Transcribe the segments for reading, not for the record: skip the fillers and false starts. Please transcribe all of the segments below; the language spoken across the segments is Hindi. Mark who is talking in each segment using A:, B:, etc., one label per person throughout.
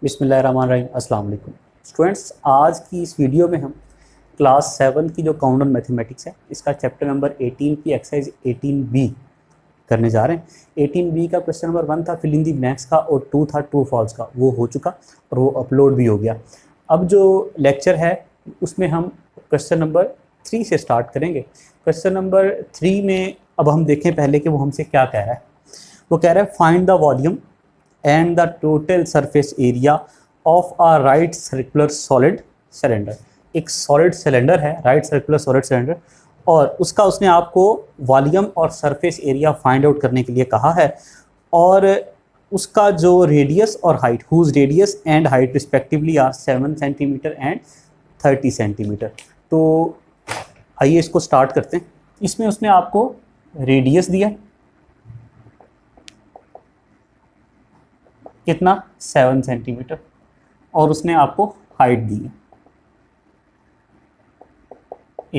A: बिस्मिल्लाहिर्रहमानिर्रहीम। अस्सलाम वालेकुम स्टूडेंट्स, आज की इस वीडियो में हम क्लास 7 की जो काउंट ऑन मैथमेटिक्स है इसका चैप्टर नंबर 18 की एक्सरसाइज 18B करने जा रहे हैं। 18B का क्वेश्चन नंबर 1 था फिल इन दी ब्लैंक्स का और 2 था ट्रू फॉल्स का, वो हो चुका और वो अपलोड भी हो गया। अब जो लेक्चर है उसमें हम क्वेश्चन नंबर 3 से स्टार्ट करेंगे। क्वेश्चन नंबर 3 में अब हम देखें पहले कि वो हमसे क्या कह रहा है। वो कह रहा है find the volume and the total surface area of a right circular solid cylinder। एक solid cylinder है, right circular solid cylinder, और उसका उसने आपको वॉल्यूम और सरफेस एरिया फाइंड आउट करने के लिए कहा है और उसका जो रेडियस और height whose radius and height respectively are 7 centimetre and 30 centimetre. तो आइए इसको स्टार्ट करते हैं। इसमें उसने आपको रेडियस दिया है कितना 7 सेंटीमीटर और उसने आपको हाइट दी है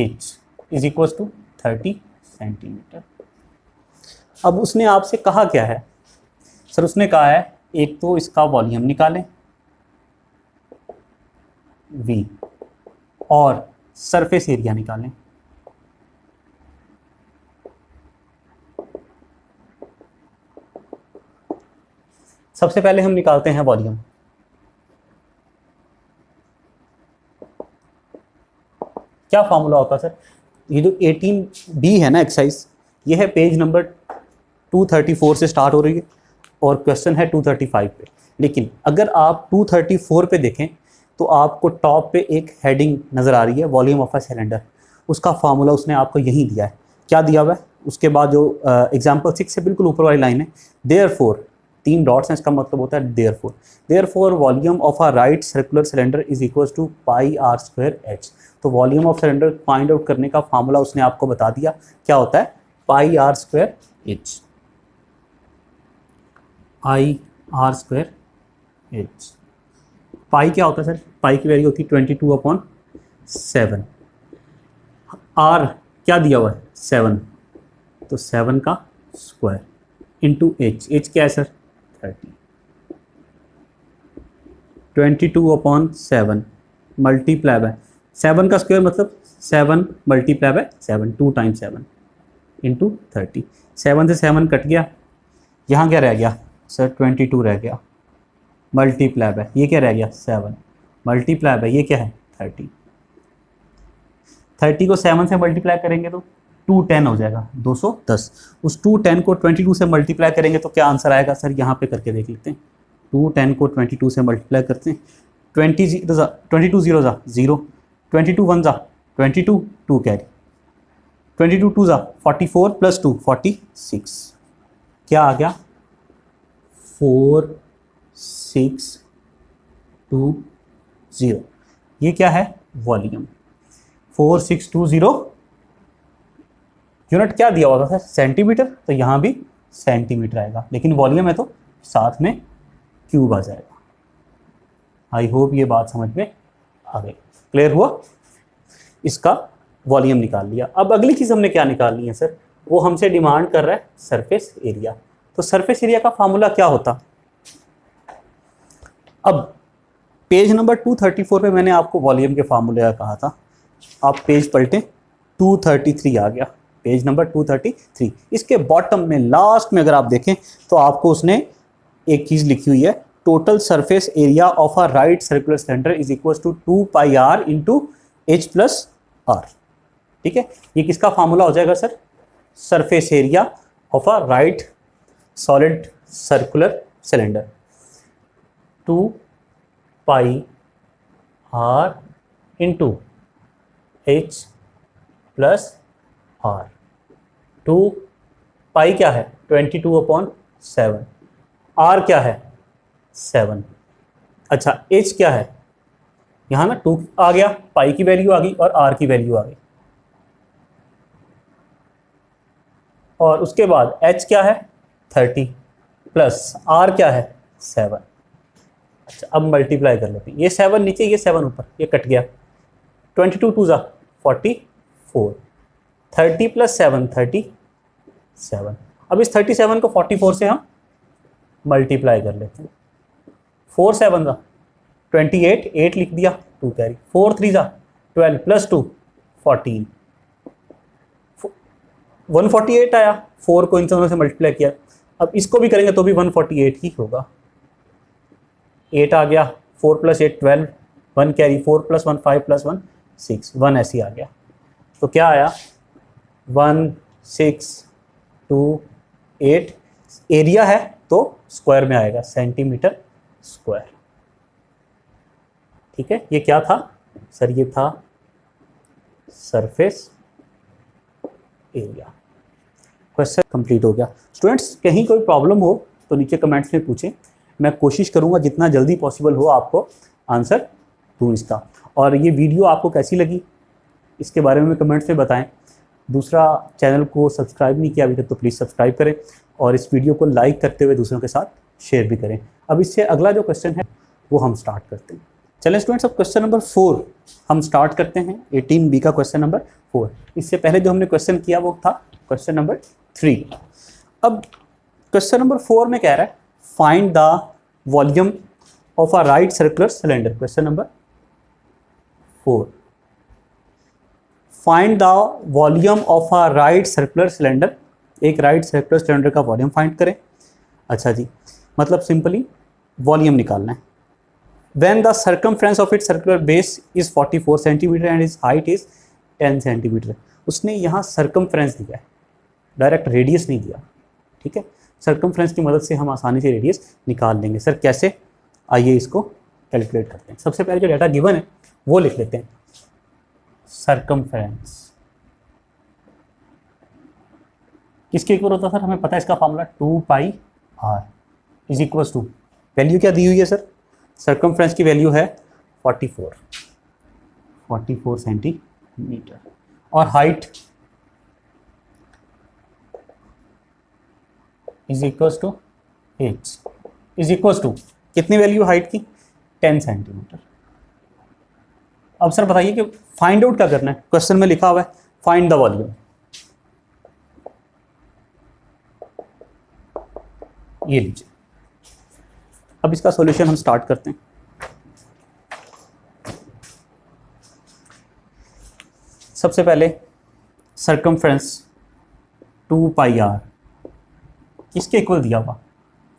A: h is equal to 30 centimetre. अब उसने आपसे कहा क्या है सर? उसने कहा है एक तो इसका वॉल्यूम निकालें v और सरफेस एरिया निकालें। सबसे पहले हम निकालते हैं वॉल्यूम। क्या फॉर्मूला होता है सर? ये जो 18B है ना एक्सरसाइज, ये है पेज नंबर 234 से स्टार्ट हो रही है और क्वेश्चन है 235 पे। लेकिन अगर आप 234 पे देखें तो आपको टॉप पे एक हेडिंग नज़र आ रही है वॉल्यूम ऑफ अ सिलेंडर। उसका फार्मूला उसने आपको यही दिया है। क्या दिया हुआ है? उसके बाद जो एग्जाम्पल 6 से बिल्कुल ऊपर वाली लाइन है देयरफॉर, 3 डॉट्स हैं, इसका मतलब होता है therefore volume of a right circular cylinder is equal to pi r square h. तो volume of cylinder find out करने का फार्मूला उसने आपको बता दिया। क्या होता है? Pi r square h, I r square h. Pi क्या होता है सर? पाई की वैल्यू होती है 22/7। आर क्या दिया हुआ है? 7, तो 7 का स्क्वायर इंटू एच। एच क्या है सर? 30। 22/7 मल्टीप्लाई बाय 7 का स्क्वायर मतलब 7 मल्टीप्लाई बाय 7, 2 टाइम्स 7 इंटू 30। 7 से 7 कट गया, यहाँ क्या रह गया सर? 22 रह गया मल्टीप्लाई बाय ये क्या रह गया? 7 मल्टीप्लाई बाय ये क्या है? 30। 30 को 7 से मल्टीप्लाई करेंगे तो 210 हो जाएगा, 210। उस 210 को 22 से मल्टीप्लाई करेंगे तो क्या आंसर आएगा सर? यहाँ पे करके देख लेते हैं। 210 को 22 से मल्टीप्लाई करते हैं। 22 0 ज़ा 0, 22 1 ज़ा 22, 2 कैरी, 22 2 ज़ा 44 प्लस 2 46। क्या आ गया? 4620। ये क्या है? वॉल्यूम। 4620 यूनिट क्या दिया हुआ था सर? सेंटीमीटर, तो यहाँ भी सेंटीमीटर आएगा, लेकिन वॉल्यूम है तो साथ में क्यूब आ जाएगा। आई होप ये बात समझ में आ गई। क्लियर हुआ? इसका वॉल्यूम निकाल लिया। अब अगली चीज़ हमने क्या निकालनी है सर? वो हमसे डिमांड कर रहा है सरफेस एरिया। तो सरफेस एरिया का फार्मूला क्या होता? अब पेज नंबर 234 पे मैंने आपको वॉल्यूम के फार्मूले का कहा था। आप पेज पलटें, 233 आ गया, पेज नंबर 233। इसके बॉटम में लास्ट में अगर आप देखें तो आपको उसने एक चीज़ लिखी हुई है, total surface area of a right circular cylinder is equal to 2 pi r into h plus r. ठीक है, ये किसका फार्मूला हो जाएगा sir? Surface area of a right solid circular cylinder, 2 pi r into h plus r. 2 pi क्या है? 22/7। आर क्या है? 7। अच्छा, एच क्या है? यहाँ ना 2 आ गया, पाई की वैल्यू आ गई और आर की वैल्यू आ गई, और उसके बाद एच क्या है? 30 प्लस आर क्या है? 7। अच्छा, अब मल्टीप्लाई कर लेते हैं। ये 7 नीचे, ये 7 ऊपर, ये कट गया। 22 2 ज़ा 44, 30 प्लस 7 37। अब इस 37 को 44 से हम मल्टीप्लाई कर लेते हैं। 4 7 ज़ा 28, 8 लिख दिया, 2 कैरी, 4 3 जा 12 प्लस 2 14, 148 आया, 4 को इन दोनों से मल्टीप्लाई किया। अब इसको भी करेंगे तो भी 148 ही होगा। 8 आ गया, 4 प्लस 8 12, 1 कैरी, 4 प्लस 1 5 प्लस 1 6, 1 ऐसे ही आ गया। तो क्या आया 1 6 2 8, एरिया है तो स्क्वायर में आएगा, सेंटीमीटर स्क्वायर। ठीक है, ये क्या था सर? ये था सरफेस एरिया। क्वेश्चन कंप्लीट हो गया। स्टूडेंट्स, कहीं कोई प्रॉब्लम हो तो नीचे कमेंट्स में पूछें, मैं कोशिश करूंगा जितना जल्दी पॉसिबल हो आपको आंसर दूँ इसका। और ये वीडियो आपको कैसी लगी इसके बारे में कमेंट्स में बताएं। दूसरा, चैनल को सब्सक्राइब नहीं किया अभी तक तो प्लीज़ सब्सक्राइब करें और इस वीडियो को लाइक करते हुए दूसरों के साथ शेयर भी करें। अब इससे अगला जो क्वेश्चन है वो हम स्टार्ट करते हैं। चलें स्टूडेंट्स, अब क्वेश्चन नंबर 4 हम स्टार्ट करते हैं। 18B का क्वेश्चन नंबर 4। इससे पहले जो हमने क्वेश्चन किया वो था क्वेश्चन नंबर 3। अब क्वेश्चन नंबर 4 में कह रहा है find the volume of a right circular cylinder. Question number 4, find the volume of a right circular cylinder. एक राइट सर्कुलर सिलेंडर का वॉल्यूम फाइंड करें। अच्छा जी, मतलब सिंपली वॉल्यूम निकालना है। When the circumference of its circular base is 44 cm and its height is 10 cm। उसने यहाँ सर्कमफ्रेंस दिया है, डायरेक्ट रेडियस नहीं दिया। ठीक है, सर्कमफ्रेंस की मदद से हम आसानी से रेडियस निकाल लेंगे। सर कैसे? आइए इसको कैलकुलेट करते हैं। सबसे पहले जो डाटा गिवन है वो लिख लेते हैं। सर्कमफ्रेंस किसके इक्वल होता है सर? हमें पता है इसका formula 2πr is equal to, value क्या दी हुई है सर? सर्कमफ्रेंस की वैल्यू है 44 सेंटीमीटर और height is equal to 8 is equal to कितनी वैल्यू हाइट की? 10 सेंटीमीटर। अब सर बताइए कि फाइंड आउट क्या करना है? क्वेश्चन में लिखा हुआ है फाइंड द वॉल्यूम। ये लीजिए, अब इसका सॉल्यूशन हम स्टार्ट करते हैं। सबसे पहले सर्कमफ्रेंस 2πr किसके इक्वल दिया हुआ?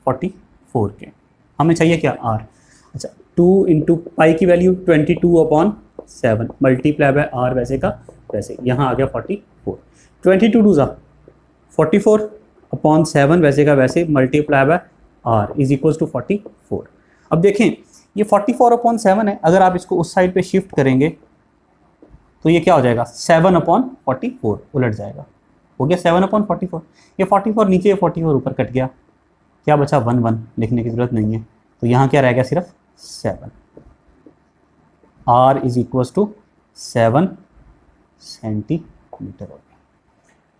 A: 44 के। हमें चाहिए क्या? r। अच्छा, 2 इंटू पाई की वैल्यू 22/7 मल्टीप्लाई बाय r वैसे का वैसे, यहाँ आ गया 44। 22 2 जा 44/7 वैसे का वैसे multiply by r is equal to 44। अब देखें ये 44/7 है, अगर आप इसको उस साइड पे शिफ्ट करेंगे तो ये क्या हो जाएगा? 7/44 उलट जाएगा। हो गया 7/44। ये 44 नीचे, ये 44 ऊपर कट गया, क्या बचा? 1 1 लिखने की जरूरत नहीं है, तो यहाँ क्या रह गया? सिर्फ 7। r is equal to 7 centimetre हो गया।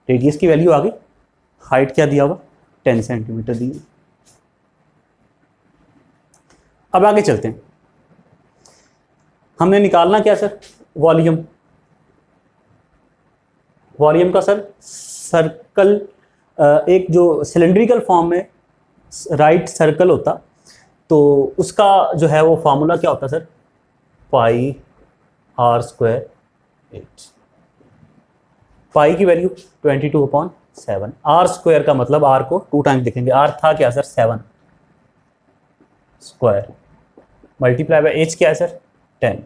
A: रेडियस की वैल्यू आ गई, हाइट क्या दिया हुआ? 10 सेंटीमीटर दी। अब आगे चलते हैं। हमने निकालना क्या सर? वॉल्यूम। वॉल्यूम का सर सर्कल, एक जो सिलेंड्रिकल फॉर्म में राइट सर्कल होता तो उसका जो है वो फार्मूला क्या होता सर? पाई r²। 8 पाई की वैल्यू 22/7। r² का मतलब r को 2 टाइम्स लिखेंगे। r था क्या sir? 7 square multiply by h क्या है सर? 10।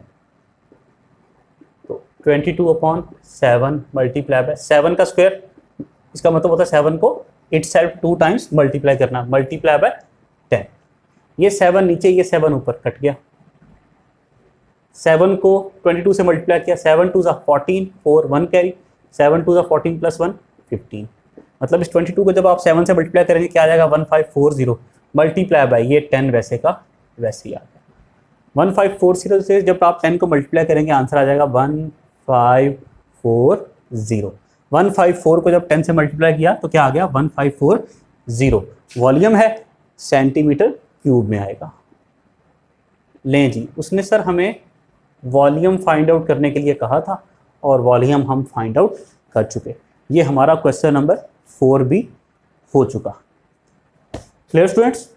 A: तो 22/7 मल्टीप्लाई बाय 7 का स्क्वायर, इसका मतलब होता है 7 को इटसेल्फ 2 टाइम्स मल्टीप्लाई करना, मल्टीप्लाई बाय 10। ये 7 नीचे, ये 7 ऊपर कट गया। 7 को 22 से मल्टीप्लाई किया, 7 2 14, 4 1 कैरी, 7 2 14 प्लस 1 15। मतलब इस 22 को जब आप 7 से मल्टीप्लाई करेंगे क्या आ जाएगा? 1540 मल्टीप्लाई बाय ये 10 वैसे का वैसे ही आ गया। 1540 से जब आप 10 को मल्टीप्लाई करेंगे आंसर आ जाएगा 1540। 154 को जब 10 से मल्टीप्लाई किया तो क्या आ गया? 1540। वॉल्यूम है सेंटीमीटर क्यूब में आएगा। लें जी, उसने सर हमें वॉल्यूम फाइंड आउट करने के लिए कहा था और वॉल्यूम हम फाइंड आउट कर चुके। ये हमारा क्वेश्चन नंबर 4 भी हो चुका। Clear students?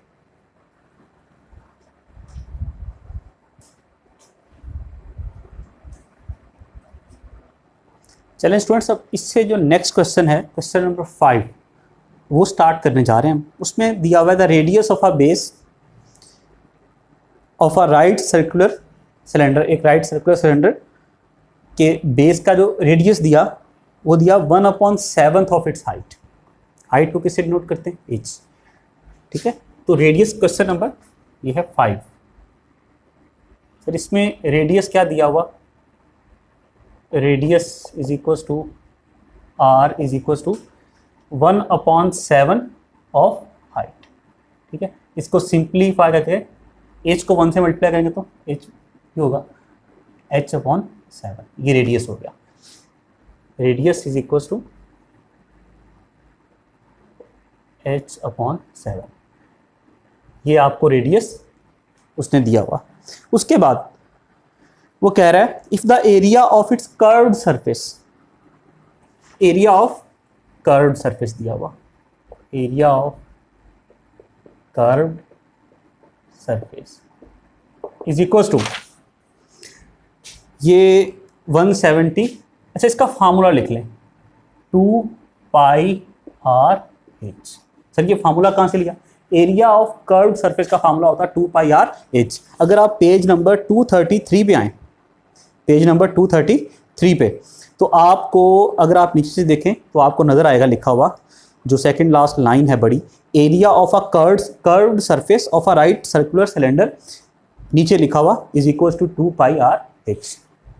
A: चलें स्टूडेंट्स, अब इससे जो नेक्स्ट क्वेश्चन है, क्वेश्चन नंबर 5, वो स्टार्ट करने जा रहे हैं हम। उसमें दिया हुआ है the radius of a base of a right circular cylinder. एक राइट सर्कुलर सिलेंडर के बेस का जो रेडियस दिया वो दिया 1/7 ऑफ इट्स हाइट। हाइट को किससे डिनोट करते हैं? एच। ठीक है, तो रेडियस क्वेश्चन नंबर ये है 5। सर इसमें रेडियस क्या दिया हुआ? Radius is equal to r is equal to 1/7 of height. ठीक है, इसको सिंप्लीफाई करके एच को 1 से मल्टीप्लाई करेंगे तो एच होगा h/7। ये रेडियस हो गया। Radius is equal to h/7। ये आपको रेडियस उसने दिया हुआ। उसके बाद वो कह रहा है if the area of its curved surface, area of curved surface दिया हुआ, area of curved surface is equal to ये 170। अच्छा, इसका फार्मूला लिख लें, 2πr/h। सर ये फार्मूला कहाँ से लिया? एरिया ऑफ कर्व्ड सरफेस का फार्मूला होता है 2πr/h। अगर आप पेज नंबर 233 पे आए, पेज नंबर 233 पे, तो आपको अगर आप नीचे से देखें तो आपको नजर आएगा लिखा हुआ, जो सेकंड लास्ट लाइन है बड़ी, area of a curved surface of a right circular cylinder, नीचे लिखा हुआ is equal to 2πr/h।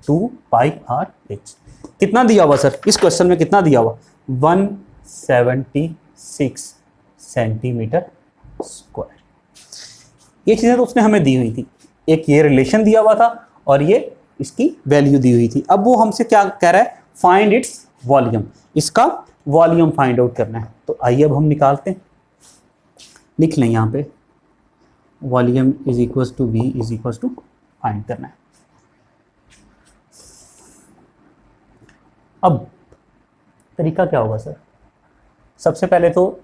A: 2πr/h कितना दिया हुआ सर? इस क्वेश्चन में कितना दिया हुआ? 176 सेंटीमीटर स्क्वायर। ये चीज़ें तो उसने हमें दी हुई थी, एक ये रिलेशन दिया हुआ था और ये इसकी वैल्यू दी हुई थी। अब वो हमसे क्या कह रहा है? फाइंड इट्स वॉल्यूम, इसका वॉल्यूम फाइंड आउट करना है। तो आइए अब हम निकालते हैं, लिख लें यहाँ पे volume is equal to v is equal to find करना है। अब तरीका क्या होगा सर? सबसे पहले तो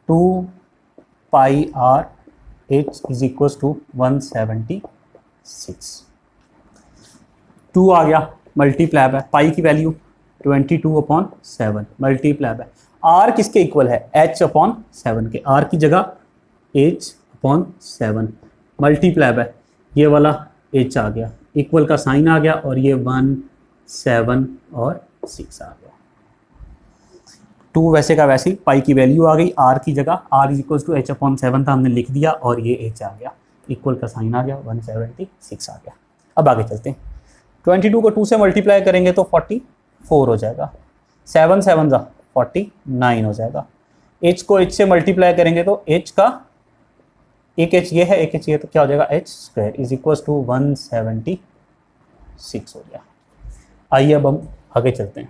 A: 2πr/h इज इक्वल टू 176। 2 आ गया, मल्टीप्लाई है, पाई की वैल्यू 22/7 मल्टीप्लाई है। आर किसके इक्वल है? h/7 के। आर की जगह h/7 मल्टीप्लाई है, ये वाला h आ गया, इक्वल का साइन आ गया और ये 1 7 और 6 आ गया। 2 वैसे का वैसे ही, पाई की वैल्यू आ गई, आर की जगह r is equal to h/7 था, हमने लिख दिया और ये h आ गया, इक्वल का साइन आ गया, 176 आ गया। अब आगे चलते हैं, 22 को 2 से मल्टीप्लाई करेंगे तो 44 हो जाएगा, 7 7 49 हो जाएगा। h को h से मल्टीप्लाई करेंगे तो h का एक h ये है, एक h ये, तो क्या हो जाएगा? h² इज इक्वल टू 176 हो गया। आइए अब हम आगे चलते हैं।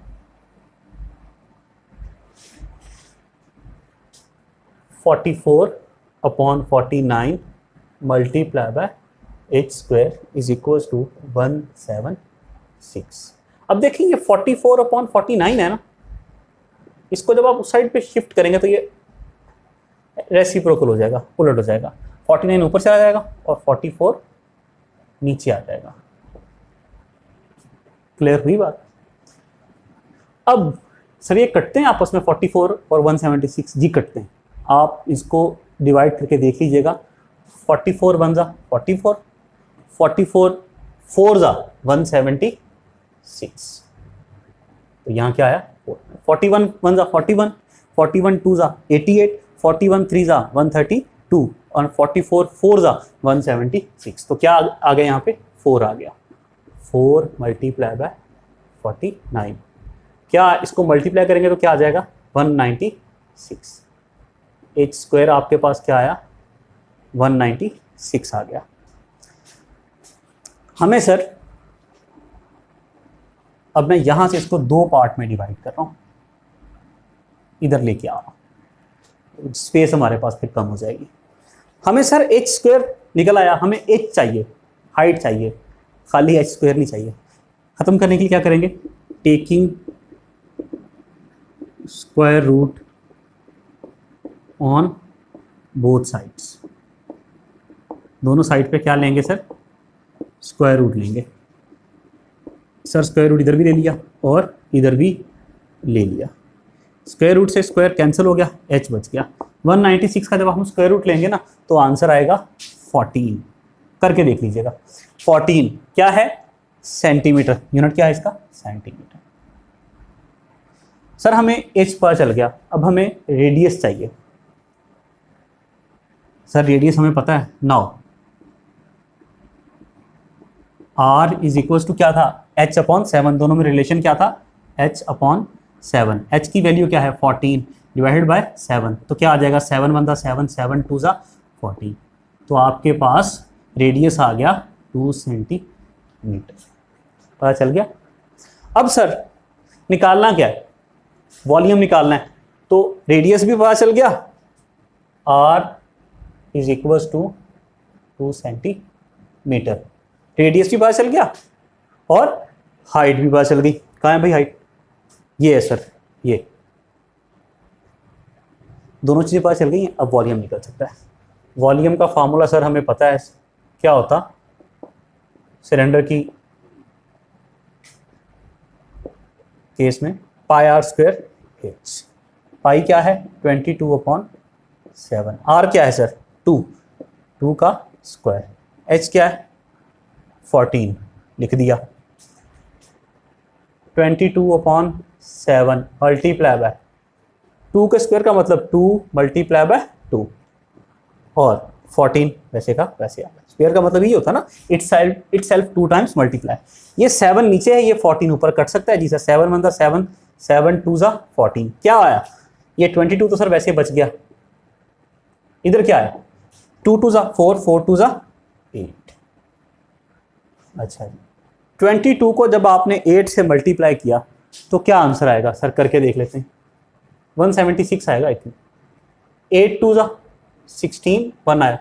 A: 44/49 multiply by h² is equal to 176। अब देखिए 44/49 है ना, इसको जब आप उस साइड पे शिफ्ट करेंगे तो ये रेसिप्रोकल हो जाएगा, उलट हो जाएगा। 49 ऊपर से आ जाएगा और 44 नीचे आ जाएगा। क्लियर हुई बात? अब सर ये कटते हैं आपस में, 44 और 176 जी कटते हैं। आप इसको डिवाइड करके देख लीजिएगा, 44 1 जा 44, 44 4 जा 176, तो यहाँ क्या आया? 41 1 जा 41, 41 2 जा 88, 41 3 जा 132 और 44 4 जा 176। तो क्या आ गया यहाँ पे? 4 आ गया। 4 मल्टीप्लाई बाय 49, क्या इसको मल्टीप्लाई करेंगे तो क्या आ जाएगा? 196। h² आपके पास क्या आया? 196 आ गया। हमें सर अब मैं यहां से इसको 2 पार्ट में डिवाइड कर रहा हूं, इधर लेके आ रहा हूं, स्पेस हमारे पास फिर कम हो जाएगी। हमें सर h² निकल आया, हमें h चाहिए, हाइट चाहिए, खाली h² नहीं चाहिए। खत्म करने के लिए क्या करेंगे? Taking square root on both sides, दोनों साइड पे क्या लेंगे सर? स्क्वायर रूट लेंगे। सर स्क्वायर रूट इधर भी ले लिया और इधर भी ले लिया, स्क्वायर रूट से स्क्वायर कैंसिल हो गया, h बच गया। 196 का जब हम स्क्वायर रूट लेंगे ना तो आंसर आएगा 14। करके देख लीजिएगा। 14 क्या है? सेंटीमीटर। यूनिट क्या है इसका? सेंटीमीटर। सर हमें h पता चल गया, अब हमें रेडियस चाहिए। सर रेडियस हमें पता है। Now r is equal to क्या था? h/7। दोनों में रिलेशन क्या था? h/7। h की वैल्यू क्या है? 14 डिवाइडेड बाय 7। तो क्या आ जाएगा? 7 × 7, 7 × 2 = 14। तो आपके पास रेडियस आ गया 2 सेंटीमीटर। पता चल गया। अब सर निकालना क्या है? वॉल्यूम निकालना है। तो रेडियस भी पता चल गया, r is equal to 2 centimetre. Radius भी पता चल गया और हाइट भी पता चल गई। कहाँ है भाई हाइट? ये है सर, ये दोनों चीज़ें पता चल गई हैं। अब वॉल्यूम निकल सकता है। वॉल्यूम का फार्मूला सर हमें पता है क्या होता? सिलेंडर की केस में πr² h। पाई क्या है? 22/7। r क्या है सर? 2 का स्क्वायर। h क्या है? 14 लिख दिया। 22/7 मल्टीप्लाई बाय 2 का स्क्वायर का मतलब 2 मल्टीप्लाई बाय 2 और 14 वैसे का वैसे आया। स्क्वायर का मतलब ये होता ना, इटसेल्फ 2 टाइम्स मल्टीप्लाई। ये 7 नीचे है, ये 14 ऊपर कट सकता है जी सर। 7 × 7, 7 × 2 = 14। क्या आया? ये 22 तो सर वैसे बच गया। इधर क्या है? 2 × 2 = 4, 4 × 2 = 8। अच्छा जी, 22 को जब आपने 8 से मल्टीप्लाई किया तो क्या आंसर आएगा सर? करके देख लेते हैं। 176 आएगा आई थिंक। 8 × 2 = 16, 1 आया।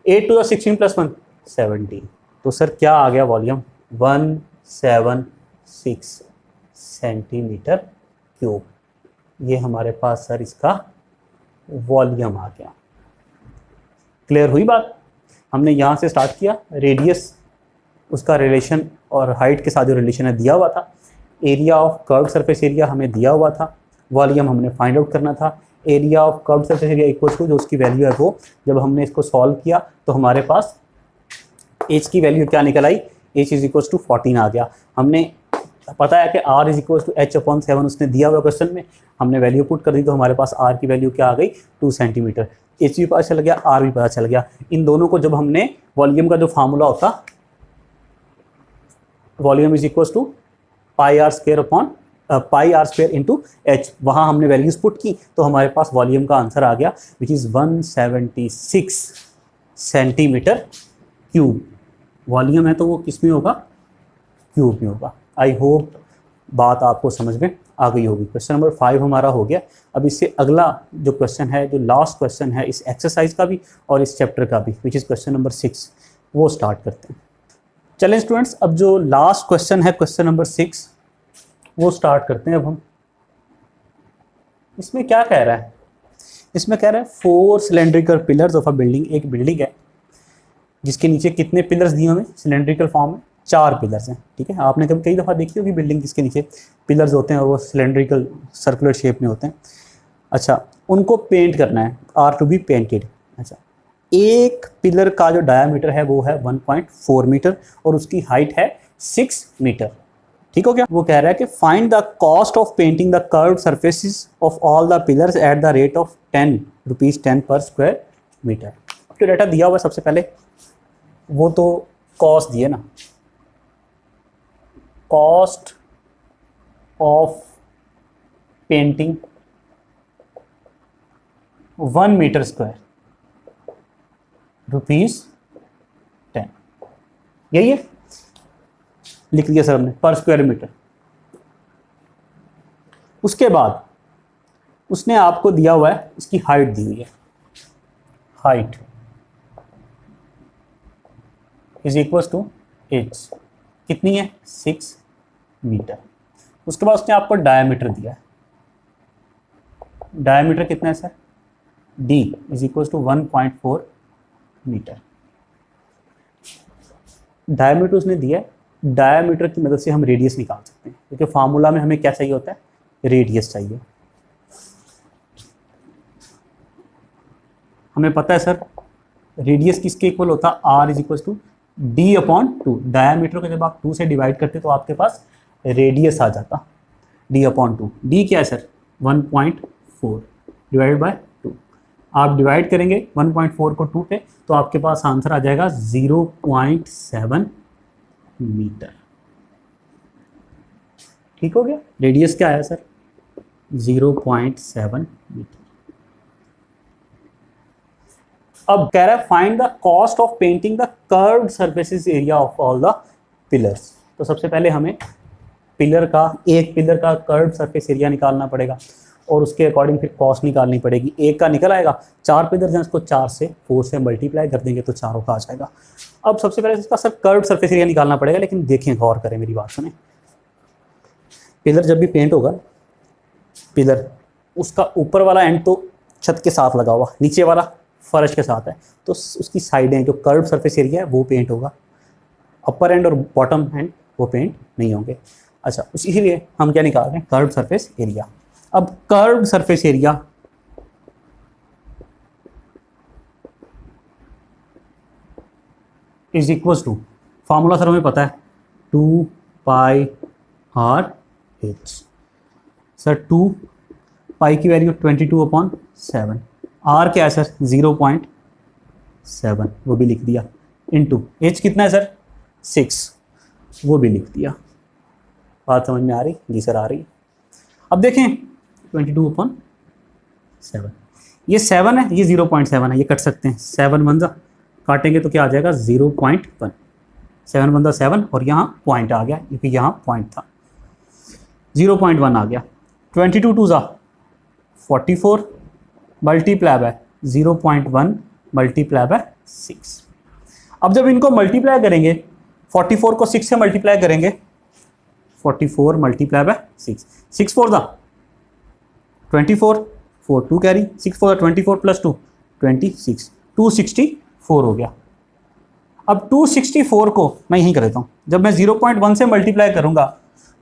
A: 8 × 2 = 16 + 1 17। तो सर क्या आ गया वॉल्यूम? 176 centimetre cube. ये हमारे पास सर इसका वॉल्यूम आ गया। क्लियर हुई बात? हमने यहाँ से स्टार्ट किया, रेडियस उसका रिलेशन और हाइट के साथ जो रिलेशन है दिया हुआ था। Area of curved surface area हमें दिया हुआ था। वॉल्यूम हमने फाइंड आउट करना था। Area of curved surface area equal to जो उसकी वैल्यू है वो, जब हमने इसको सॉल्व किया तो हमारे पास h की वैल्यू क्या निकल आई? h इज इक्वल टू 14 आ गया। हमने पता है कि r is equal to h/7 उसने दिया हुआ क्वेश्चन में, हमने वैल्यू पुट कर दी तो हमारे पास r की वैल्यू क्या आ गई? 2 सेंटीमीटर। h भी पता चल गया, r भी पता चल गया। इन दोनों को जब हमने वॉल्यूम का जो फार्मूला होता, volume is equal to πr² into h, वहाँ हमने वैल्यूज पुट की तो हमारे पास वॉल्यूम का आंसर आ गया which is 176 centimetre cube. Volume है तो वो किस में होगा? क्यूब में होगा। आई होप बात आपको समझ में आ गई होगी। क्वेश्चन नंबर 5 हमारा हो गया। अब इससे अगला जो क्वेश्चन है, जो लास्ट क्वेश्चन है इस एक्सरसाइज का भी और इस चैप्टर का भी, विच इज़ क्वेश्चन नंबर 6, वो स्टार्ट करते हैं। चलें स्टूडेंट्स, अब जो लास्ट क्वेश्चन है क्वेश्चन नंबर 6 वो स्टार्ट करते हैं। अब हम इसमें क्या कह रहा है? इसमें कह रहा है 4 cylindrical pillars of a building. एक बिल्डिंग है जिसके नीचे कितने पिलर्स दिए हुए? सिलेंड्रिकल फॉर्म में 4 पिलर्स हैं। ठीक है, आपने कभी कई दफ़ा देखी होगी बिल्डिंग जिसके नीचे पिलर्स होते हैं और वो सिलेंड्रिकल सर्कुलर शेप में होते हैं। अच्छा, उनको पेंट करना है, आर टू बी पेंटेड। अच्छा, एक पिलर का जो डायामीटर है वो है 1.4 मीटर और उसकी हाइट है 6 मीटर। ठीक हो गया? वो कह रहा है कि find the cost of painting the curved surfaces of all the pillars at the rate of 10 rupees 10 पर स्क्वायर मीटर। जो डाटा दिया हुआ है सबसे पहले वो तो कॉस्ट दिए ना, cost of painting 1 metre square ₹10, यही है। लिख दिया सर हमने पर स्क्वायर मीटर। उसके बाद उसने आपको दिया हुआ है, इसकी हाइट दी हुई है, height is equal to h, कितनी है? 6 मीटर। उसके बाद उसने आपको डायमीटर दिया है, डायमीटर कितना है sir? D is equal to 1.4 metre. Diameter उसने दिया है, डायामीटर की मदद से हम रेडियस निकाल सकते हैं, क्योंकि फार्मूला में हमें क्या चाहिए होता है, रेडियस चाहिए। हमें पता है सर रेडियस किसके इक्वल होता है, r is equal to d upon two. Diameter को जब आप 2 से डिवाइड करते तो आपके पास रेडियस आ जाता, डी अपॉन टू। डी क्या है सर, 1.4 डिवाइडेड बाय 2। आप डिवाइड करेंगे 1.4 को 2 पे तो आपके पास आंसर आ जाएगा 0.7 मीटर। ठीक हो गया। रेडियस क्या है सर, 0.7 मीटर। अब कह रहा है find the cost of painting the curved surfaces area of all the pillars. तो सबसे पहले हमें एक पिलर का कर्व्ड सरफेस एरिया निकालना पड़ेगा और उसके अकॉर्डिंग फिर कॉस्ट निकालनी पड़ेगी। एक का निकल आएगा, 4 पिलर हैं, उसको 4 से मल्टीप्लाई कर देंगे तो 4 का आ जाएगा। अब सबसे पहले इसका सर कर्व्ड सरफेस एरिया निकालना पड़ेगा, लेकिन देखें, गौर करें, मेरी बात सुने। पिलर जब भी पेंट होगा, पिलर उसका ऊपर वाला एंड तो छत के साथ लगा हुआ, नीचे वाला फर्श के साथ है, तो उसकी साइडें जो कर्व्ड सरफेस एरिया है वो पेंट होगा, अपर एंड और बॉटम एंड वो पेंट नहीं होंगे। अच्छा, इसीलिए हम क्या निकाल रहे हैं, कर्व्ड सरफेस एरिया। अब curved surface area is equal to, formula sir हमें पता है, 2 pi r h. Sir 2 pi की वैल्यू 22/7, आर क्या है सर, 0.7, वो भी लिख दिया, इनटू एच कितना है सर, 6, वो भी लिख दिया। बात समझ में आ रही? जी सर आ रही। अब देखें 22/7, ये 7 है, ये 0.7 है, ये कट सकते हैं, 7 1 जा काटेंगे तो क्या आ जाएगा, 0.1, 7 1 7 और यहाँ पॉइंट आ गया क्योंकि यहाँ पॉइंट था, 0.1 आ गया। 22 2 जा 44 मल्टीप्लाई बाय 0.1 मल्टीप्लाई बाय 6। अब जब इनको मल्टीप्लाई करेंगे, 44 को 6 से मल्टीप्लाई करेंगे, 44 मल्टीप्लाई बाय 6, 6 4 दा 24, 4 2 कैरी, 6 4 24 प्लस 2 26, 264 हो गया। अब 264 को मैं यहीं कर देता हूँ, जब मैं 0.1 से मल्टीप्लाई करूँगा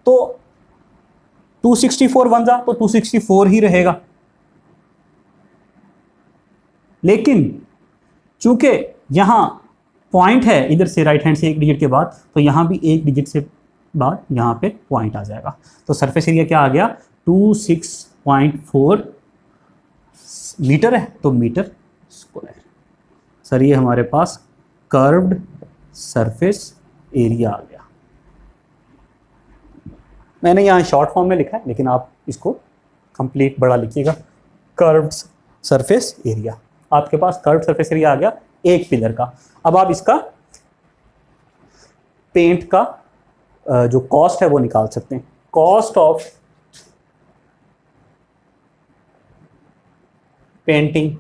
A: तो 264 1 जा तो 264 ही रहेगा, लेकिन चूंकि यहाँ पॉइंट है इधर से राइट हैंड से एक डिजिट के बाद, तो यहाँ भी एक डिजिट से बाद यहाँ पे पॉइंट आ जाएगा। तो सरफेस एरिया क्या आ गया, 26.4 मीटर है, तो मीटर स्क्वायर। सर ये हमारे पास कर्व्ड सरफेस एरिया आ गया। मैंने यहाँ शॉर्ट फॉर्म में लिखा है, लेकिन आप इसको कंप्लीट बड़ा लिखिएगा, कर्व्ड सरफेस एरिया। आपके पास कर्व्ड सरफेस एरिया आ गया एक पिलर का। अब आप इसका पेंट का जो कॉस्ट है वो निकाल सकते हैं। Cost of painting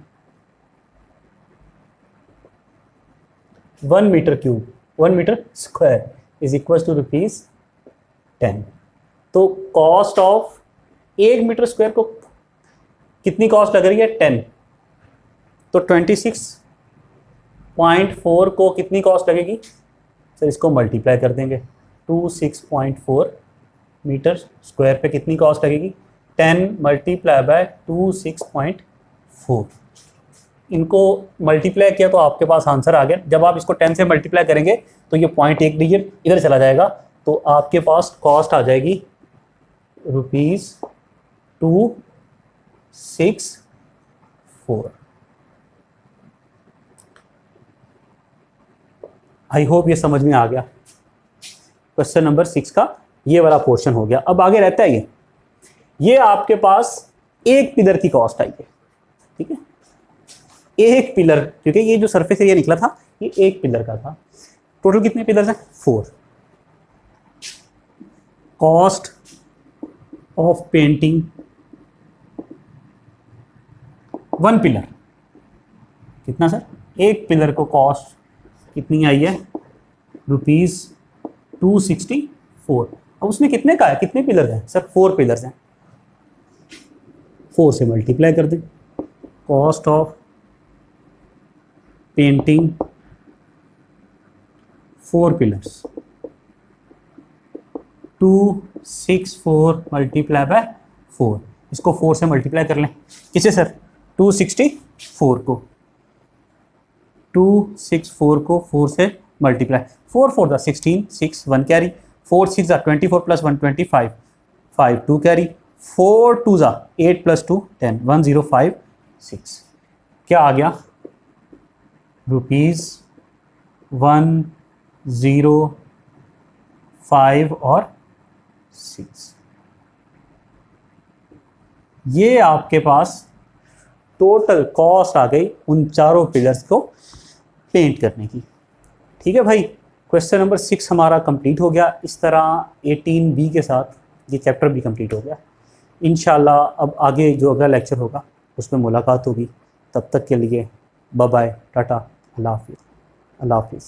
A: 1 metre cube, 1 metre square is equal to ₹10। तो कॉस्ट ऑफ 1 मीटर स्क्वायर को कितनी कॉस्ट लग रही है, 10, तो 26.4 को कितनी कॉस्ट लगेगी सर, इसको मल्टीप्लाई कर देंगे, 26.4 मीटर स्क्वायर पे कितनी कॉस्ट लगेगी, 10 मल्टीप्लाई बाय 26.4। इनको मल्टीप्लाई किया तो आपके पास आंसर आ गया। जब आप इसको 10 से मल्टीप्लाई करेंगे तो ये पॉइंट एक डिजिट इधर चला जाएगा, तो आपके पास कॉस्ट आ जाएगी ₹264। आई होप ये समझ में आ गया। क्वेश्चन नंबर 6 का ये वाला पोर्शन हो गया। अब आगे रहता है ये आपके पास एक पिलर की कॉस्ट आई है, ठीक है, एक पिलर, क्योंकि ये जो सरफेस एरिया निकला था ये एक पिलर का था। टोटल कितने पिलर्स हैं, 4। कॉस्ट ऑफ पेंटिंग 1 पिलर, कितना सर, एक पिलर को कॉस्ट कितनी आई है, ₹264। अब उसने कितने का है, कितने पिलर हैं सर, 4 पिलर्स हैं, 4 से मल्टीप्लाई कर दें। Cost of painting 4 pillars 264 multiply by 4, इसको 4 से मल्टीप्लाई कर लें। किसे सर? 264 को, 264 को 4 से multiply, 4 4 the 16, 6 1 carry, 4 6 the 24 plus 1 25, 5 2 carry, 4 2 the 8 plus 2 10, 1056। क्या आ गया? ₹105 और 6। ये आपके पास टोटल कॉस्ट आ गई उन चारों पिलर्स को पेंट करने की। ठीक है भाई, क्वेश्चन नंबर 6 हमारा कंप्लीट हो गया। इस तरह 18B के साथ ये चैप्टर भी कंप्लीट हो गया। इंशाल्लाह अब आगे जो अगला लेक्चर होगा उसमें मुलाकात होगी। तब तक के लिए बाय बाय, टाटा, अल्लाह हाफिज़।